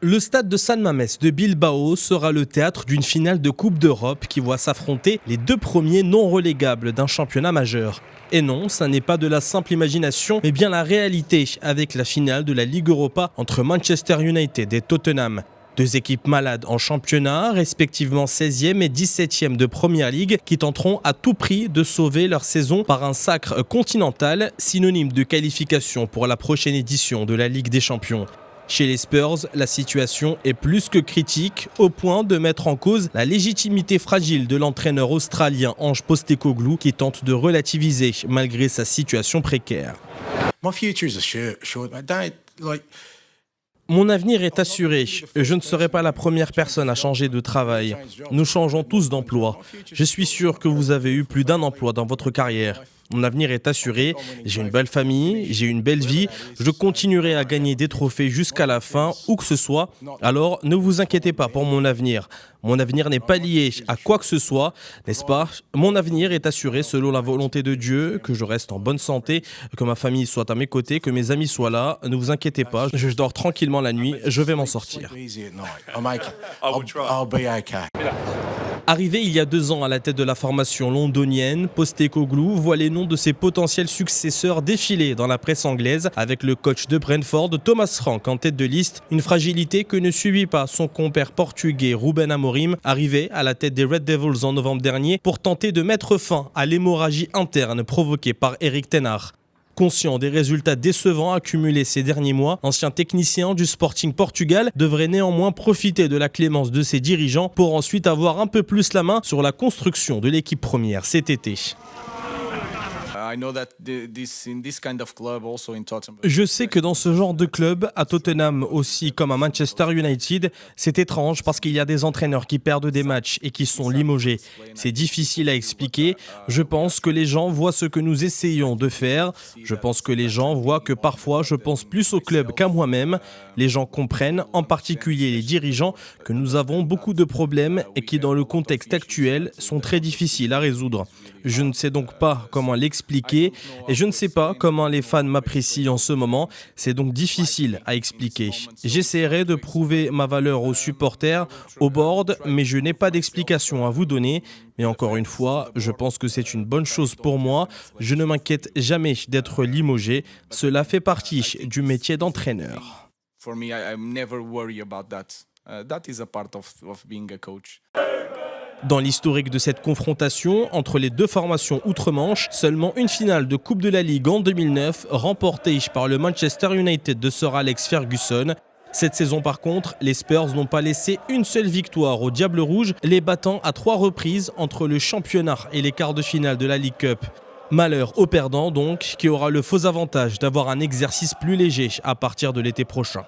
Le stade de San Mamés de Bilbao sera le théâtre d'une finale de Coupe d'Europe qui voit s'affronter les deux premiers non relégables d'un championnat majeur. Et non, ça n'est pas de la simple imagination, mais bien la réalité avec la finale de la Ligue Europa entre Manchester United et Tottenham. Deux équipes malades en championnat, respectivement 16e et 17e de Première Ligue, qui tenteront à tout prix de sauver leur saison par un sacre continental, synonyme de qualification pour la prochaine édition de la Ligue des Champions. Chez les Spurs, la situation est plus que critique, au point de mettre en cause la légitimité fragile de l'entraîneur australien Ange Postecoglou qui tente de relativiser malgré sa situation précaire. Mon avenir est assuré. Je ne serai pas la première personne à changer de travail. Nous changeons tous d'emploi. Je suis sûr que vous avez eu plus d'un emploi dans votre carrière. Mon avenir est assuré, j'ai une belle famille, j'ai une belle vie, je continuerai à gagner des trophées jusqu'à la fin, où que ce soit. Alors ne vous inquiétez pas pour mon avenir. Mon avenir n'est pas lié à quoi que ce soit, n'est-ce pas? Mon avenir est assuré selon la volonté de Dieu, que je reste en bonne santé, que ma famille soit à mes côtés, que mes amis soient là. Ne vous inquiétez pas, je dors tranquillement la nuit, je vais m'en sortir. Arrivé il y a 2 ans à la tête de la formation londonienne, Postecoglou voit les noms de ses potentiels successeurs défiler dans la presse anglaise avec le coach de Brentford, Thomas Frank, en tête de liste. Une fragilité que ne subit pas son compère portugais Ruben Amorim, arrivé à la tête des Red Devils en novembre dernier pour tenter de mettre fin à l'hémorragie interne provoquée par Erik ten Hag. Conscient des résultats décevants accumulés ces derniers mois, l'ancien technicien du Sporting Portugal devrait néanmoins profiter de la clémence de ses dirigeants pour ensuite avoir un peu plus la main sur la construction de l'équipe première cet été. Je sais que dans ce genre de club, à Tottenham aussi comme à Manchester United, c'est étrange parce qu'il y a des entraîneurs qui perdent des matchs et qui sont limogés. C'est difficile à expliquer. Je pense que les gens voient ce que nous essayons de faire. Je pense que les gens voient que parfois je pense plus au club qu'à moi-même. Les gens comprennent, en particulier les dirigeants, que nous avons beaucoup de problèmes et qui dans le contexte actuel sont très difficiles à résoudre. Je ne sais donc pas comment l'expliquer et je ne sais pas comment les fans m'apprécient en ce moment. C'est donc difficile à expliquer. J'essaierai de prouver ma valeur aux supporters, au board, mais je n'ai pas d'explication à vous donner. Mais encore une fois, je pense que c'est une bonne chose pour moi. Je ne m'inquiète jamais d'être limogé. Cela fait partie du métier d'entraîneur. Dans l'historique de cette confrontation entre les deux formations outre-Manche, seulement une finale de Coupe de la Ligue en 2009, remportée par le Manchester United de Sir Alex Ferguson. Cette saison par contre, les Spurs n'ont pas laissé une seule victoire aux Diables Rouges, les battant à 3 reprises entre le championnat et les quarts de finale de la League Cup. Malheur au perdant donc, qui aura le faux avantage d'avoir un exercice plus léger à partir de l'été prochain.